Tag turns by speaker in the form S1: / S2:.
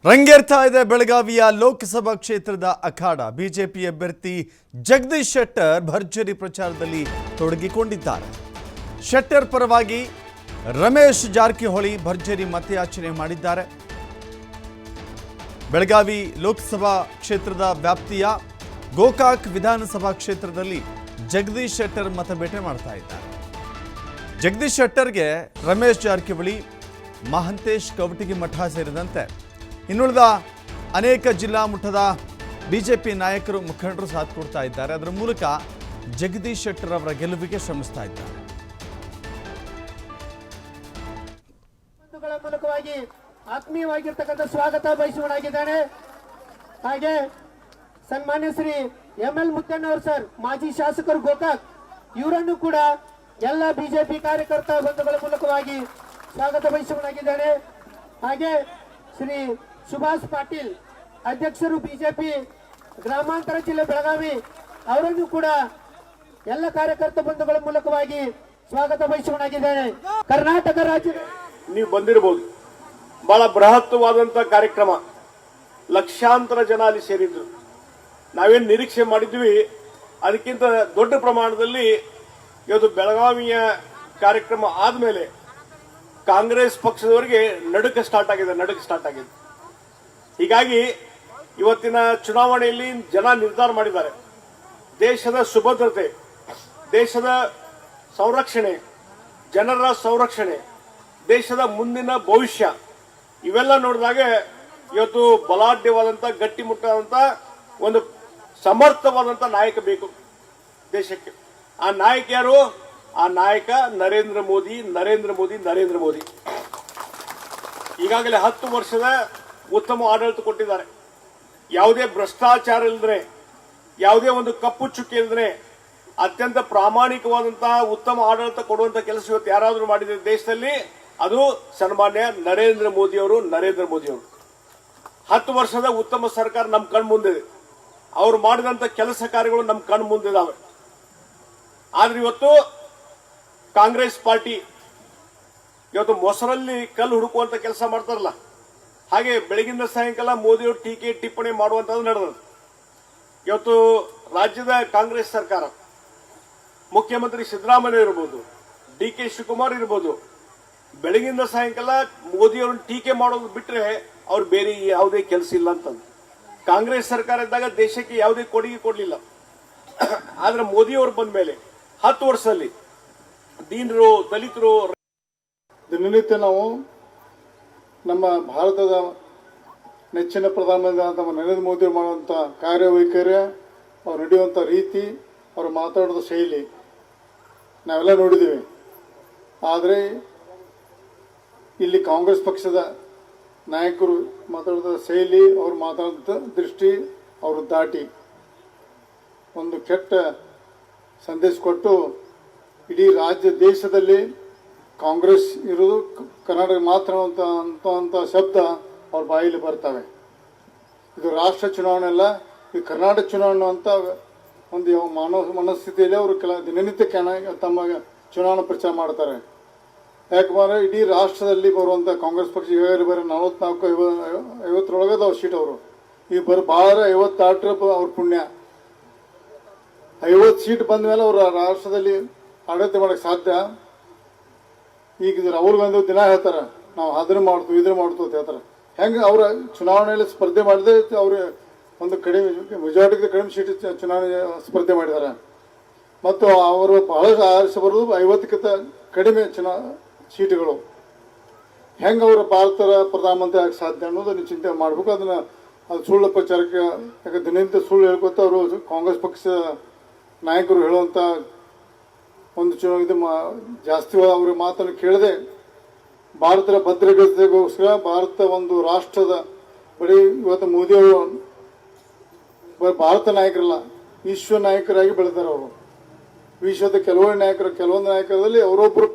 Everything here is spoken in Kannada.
S1: ರಂಗೇರ್ತಾ ಇದೆ ಬೆಳಗಾವಿಯ ಲೋಕಸಭಾ ಕ್ಷೇತ್ರದ ಅಖಾಡ. ಬಿಜೆಪಿ ಅಭ್ಯರ್ಥಿ ಜಗದೀಶ್ ಶೆಟ್ಟರ್ ಭರ್ಜರಿ ಪ್ರಚಾರದಲ್ಲಿ ತೊಡಗಿಕೊಂಡಿದ್ದಾರೆ. ಶೆಟ್ಟರ್ ಪರವಾಗಿ ರಮೇಶ್ ಜಾರಕಿಹೊಳಿ ಭರ್ಜರಿ ಮತಯಾಚನೆ ಮಾಡಿದ್ದಾರೆ. ಬೆಳಗಾವಿ ಲೋಕಸಭಾ ಕ್ಷೇತ್ರದ ವ್ಯಾಪ್ತಿಯ ಗೋಕಾಕ್ ವಿಧಾನಸಭಾ ಕ್ಷೇತ್ರದಲ್ಲಿ ಜಗದೀಶ್ ಶೆಟ್ಟರ್ ಮತಬೇಟೆ ಮಾಡ್ತಾ ಇದ್ದಾರೆ. ಜಗದೀಶ್ ಶೆಟ್ಟರ್ಗೆ ರಮೇಶ್ ಜಾರಕಿಹೊಳಿ, ಮಹಂತೇಶ್ ಕವಟಗಿಮಠ ಸೇರಿದಂತೆ ಇನ್ನುಳಿದ ಅನೇಕ ಜಿಲ್ಲಾ ಮಟ್ಟದ ಬಿಜೆಪಿ ನಾಯಕರು ಮುಖಂಡರು ಸಾಥ್ ಕೊಡ್ತಾ ಇದ್ದಾರೆ. ಅದರ ಮೂಲಕ ಜಗದೀಶ್ ಶೆಟ್ಟರ್ ಅವರ ಗೆಲುವಿಗೆ ಶ್ರಮಿಸ್ತಾ ಇದ್ದಾರೆ.
S2: ಮೂಲಕವಾಗಿ ಆತ್ಮೀಯವಾಗಿರ್ತಕ್ಕಂಥ ಸ್ವಾಗತ ಬಯಸುವನಾಗಿದ್ದಾನೆ. ಹಾಗೆ ಸನ್ಮಾನ್ಯ ಶ್ರೀ ML ಮುತ್ತಣ್ಣವರು ಸರ್, ಮಾಜಿ ಶಾಸಕರು ಗೋಕಾಕ್, ಇವರನ್ನು ಕೂಡ ಎಲ್ಲ ಬಿಜೆಪಿ ಕಾರ್ಯಕರ್ತ ಬಂಧುಗಳ ಮೂಲಕವಾಗಿ ಸ್ವಾಗತ ಬಯಸುವನಾಗಿದ್ದಾನೆ. ಹಾಗೆ ಶ್ರೀ ಸುಭಾಷ್ ಪಾಟೀಲ್, ಅಧ್ಯಕ್ಷರು ಬಿಜೆಪಿ ಗ್ರಾಮಾಂತರ ಜಿಲ್ಲೆ ಬೆಳಗಾವಿ, ಅವರನ್ನು ಕೂಡ ಎಲ್ಲ ಕಾರ್ಯಕರ್ತ ಬಂಧುಗಳ ಮೂಲಕವಾಗಿ ಸ್ವಾಗತ ಬಯಸುವನಾಗಿದ್ದೇನೆ. ಕರ್ನಾಟಕ ರಾಜ್ಯದ
S3: ನೀವು ಬಂದಿರಬಹುದು. ಬಹಳ ಬೃಹತ್ವಾದಂತ ಕಾರ್ಯಕ್ರಮ, ಲಕ್ಷಾಂತರ ಜನ ಅಲ್ಲಿ ಸೇರಿದ್ರು. ನಾವೇನು ನಿರೀಕ್ಷೆ ಮಾಡಿದ್ವಿ ಅದಕ್ಕಿಂತ ದೊಡ್ಡ ಪ್ರಮಾಣದಲ್ಲಿ ಇವತ್ತು ಬೆಳಗಾವಿಯ ಕಾರ್ಯಕ್ರಮ ಆದ್ಮೇಲೆ ಕಾಂಗ್ರೆಸ್ ಪಕ್ಷದವರಿಗೆ ನಡುಕ ಸ್ಟಾರ್ಟ್ ಆಗಿದೆ. ಹೀಗಾಗಿ ಇವತ್ತಿನ ಚುನಾವಣೆಯಲ್ಲಿ ಜನ ನಿರ್ಧಾರ ಮಾಡಿದ್ದಾರೆ. ದೇಶದ ಸುಭದ್ರತೆ, ದೇಶದ ಸಂರಕ್ಷಣೆ, ಜನರ ಸಂರಕ್ಷಣೆ, ದೇಶದ ಮುಂದಿನ ಭವಿಷ್ಯ ಇವೆಲ್ಲ ನೋಡಿದಾಗ ಇವತ್ತು ಬಲಾಢ್ಯವಾದಂತ ಗಟ್ಟಿಮುಟ್ಟಾದಂತ ಒಂದು ಸಮರ್ಥವಾದಂತ ನಾಯಕ ಬೇಕು ದೇಶಕ್ಕೆ. ಆ ನಾಯಕ ಯಾರು? ಆ ನಾಯಕ ನರೇಂದ್ರ ಮೋದಿ. ಈಗಾಗಲೇ 10 ವರ್ಷದ ಉತ್ತಮ ಆಡಳಿತ ಕೊಟ್ಟಿದ್ದಾರೆ. ಯಾವುದೇ ಭ್ರಷ್ಟಾಚಾರ ಇಲ್ಲದ್ರೆ, ಯಾವುದೇ ಒಂದು ಕಪ್ಪು ಚುಕ್ಕೆ ಇಲ್ಲದ್ರೆ ಅತ್ಯಂತ ಪ್ರಾಮಾಣಿಕವಾದಂತಹ ಉತ್ತಮ ಆಡಳಿತ ಕೊಡುವಂತ ಕೆಲಸ ಇವತ್ತು ಯಾರಾದರೂ ಮಾಡಿದ್ರೆ ದೇಶದಲ್ಲಿ ಅದು ಸನ್ಮಾನ್ಯ ನರೇಂದ್ರ ಮೋದಿ ಅವರು. 10 ವರ್ಷದ ಉತ್ತಮ ಸರ್ಕಾರ ನಮ್ಮ ಕಣ್ಣು ಮುಂದಿದೆ. ಅವರು ಮಾಡಿದಂತ ಕೆಲಸ ಕಾರ್ಯಗಳು ನಮ್ಮ ಕಣ್ಣು ಮುಂದಿದ್ದಾವೆ. ಆದ್ರೆ ಇವತ್ತು ಕಾಂಗ್ರೆಸ್ ಪಾರ್ಟಿ ಇವತ್ತು ಮೊಸರಲ್ಲಿ ಕಲ್ಲು ಹುಡುಕುವಂತ ಕೆಲಸ ಮಾಡ್ತಾರಲ್ಲ, ಹಾಗೆ ಬೆಳಗಿನ ಸಾಯಂಕಾಲ ಮೋದಿಯವರು ಟೀಕೆ ಟಿಪ್ಪಣಿ ಮಾಡುವಂತದ್ದು ನಡೆದ. ಇವತ್ತು ರಾಜ್ಯದ ಕಾಂಗ್ರೆಸ್ ಸರ್ಕಾರ, ಮುಖ್ಯಮಂತ್ರಿ ಸಿದ್ದರಾಮಯ್ಯ ಇರಬಹುದು, DK ಶಿವಕುಮಾರ್ ಇರಬಹುದು, ಬೆಳಗಿನ ಸಾಯಂಕಾಲ ಮೋದಿಯವ್ರನ್ನ ಟೀಕೆ ಮಾಡೋದು ಬಿಟ್ರೆ ಅವ್ರು ಬೇರೆ ಯಾವುದೇ ಕೆಲಸ ಇಲ್ಲ ಅಂತಂದು. ಕಾಂಗ್ರೆಸ್ ಸರ್ಕಾರ ಇದ್ದಾಗ ದೇಶಕ್ಕೆ ಯಾವುದೇ ಕೊಡುಗೆ ಕೊಡಲಿಲ್ಲ. ಆದ್ರೆ ಮೋದಿಯವರು ಬಂದ ಮೇಲೆ 10 ವರ್ಷದಲ್ಲಿ ದೀನರು, ದಲಿತರು
S4: ದಿನನಿತ್ಯ ನಾವು ನಮ್ಮ ಭಾರತದ ನೆಚ್ಚಿನ ಪ್ರಧಾನಮಂತ್ರಿ ನಮ್ಮ ನರೇಂದ್ರ ಮೋದಿ ಮಾಡುವಂಥ ಕಾರ್ಯವೈಖರ್ಯ, ಅವ್ರು ನಡೆಯುವಂಥ ರೀತಿ, ಅವರು ಮಾತಾಡೋದ ಶೈಲಿ ನಾವೆಲ್ಲ ನೋಡಿದ್ದೀವಿ. ಆದರೆ ಇಲ್ಲಿ ಕಾಂಗ್ರೆಸ್ ಪಕ್ಷದ ನಾಯಕರು ಮಾತಾಡೋದ ಶೈಲಿ, ಅವ್ರು ಮಾತಾಡೋದ ದೃಷ್ಟಿ, ಅವರು ದಾಟಿ ಒಂದು ಕೆಟ್ಟ ಸಂದೇಶ ಕೊಟ್ಟು ಇಡೀ ರಾಜ್ಯ ದೇಶದಲ್ಲಿ ಕಾಂಗ್ರೆಸ್ ಇರೋದು ಕರ್ನಾಟಕ ಮಾತ್ರ ಅಂತ ಶಬ್ದ ಅವ್ರ ಬಾಯಲ್ಲಿ ಬರ್ತವೆ. ಇದು ರಾಷ್ಟ್ರ ಚುನಾವಣೆ ಅಲ್ಲ, ಇದು ಕರ್ನಾಟಕ ಚುನಾವಣೆ ಅಂತ ಒಂದು ಮನಸ್ಥಿತಿಯಲ್ಲಿ ಅವರು ದಿನನಿತ್ಯ ತಮ್ಮ ಚುನಾವಣಾ ಪ್ರಚಾರ ಮಾಡ್ತಾರೆ. ಯಾಕಂದ್ರೆ ಇಡೀ ರಾಷ್ಟ್ರದಲ್ಲಿ ಬರುವಂಥ ಕಾಂಗ್ರೆಸ್ ಪಕ್ಷ ಈಗಾಗಲೇ ಬರೀ 44-50 ಸೀಟ್ ಅವರು, ಈಗ ಭಾಳ 58 ಅವ್ರ ಪುಣ್ಯ. 50 ಸೀಟ್ ಬಂದ ಮೇಲೆ ಅವರು ರಾಷ್ಟ್ರದಲ್ಲಿ ಆಡಳಿತ ಮಾಡಕ್ಕೆ ಸಾಧ್ಯ. ಈಗ ರಾಹುಲ್ ಗಾಂಧಿ ದಿನ ಹೇಳ್ತಾರೆ, ನಾವು ಅದನ್ನು ಮಾಡ್ತೀವಿ ಇದನ್ನು ಮಾಡ್ತೀವಿ ಅಂತ ಹೇಳ್ತಾರೆ. ಹೆಂಗೆ ಅವರ ಚುನಾವಣೆಯಲ್ಲಿ ಸ್ಪರ್ಧೆ ಮಾಡಿದೆ, ಅವರು ಒಂದು ಕಡಿಮೆ ಮೆಜಾರಿಟಿಗೆ ಕಡಿಮೆ ಸೀಟ್ ಚುನಾವಣೆ ಸ್ಪರ್ಧೆ ಮಾಡಿದ್ದಾರೆ. ಮತ್ತು ಅವರು ಬಹಳಷ್ಟು ಆರಿಸಿ ಬರೋದು 50ಕ್ಕಿಂತ ಕಡಿಮೆ ಸೀಟುಗಳು. ಹೆಂಗೆ ಅವರು ಭಾರತದ ಪ್ರಧಾನಮಂತ್ರಿ ಆಗಕ್ಕೆ ಸಾಧ್ಯ ಅನ್ನೋದನ್ನು ಚಿಂತೆ ಮಾಡಬೇಕು. ಅದು ಸುಳ್ಳು ಪ್ರಚಾರಕ್ಕೆ, ಯಾಕೆ ದಿನನಿತ್ಯ ಸುಳ್ಳು ಹೇಳ್ಕೊತ ಅವರು ಕಾಂಗ್ರೆಸ್ ಪಕ್ಷದ ನಾಯಕರು ಹೇಳುವಂಥ ಒಂದು ಚುನಾವಣೆ ಜಾಸ್ತಿ ಅವ್ರ ಮಾತನ್ನು ಕೇಳದೆ ಭಾರತದ ಭದ್ರತೆಗೋಸ್ಕರ ಭಾರತ ಒಂದು ರಾಷ್ಟ್ರದ ಬರೀ ಇವತ್ತು ಮೋದಿಯವರು ಭಾರತ ನಾಯಕರಲ್ಲ, ವಿಶ್ವ ನಾಯಕರಾಗಿ ಬೆಳೆದಾರೆ. ಅವರು ವಿಶ್ವದ ಕೆಲವೊಂದು ನಾಯಕರಲ್ಲಿ ಅವರೊಬ್ಬರು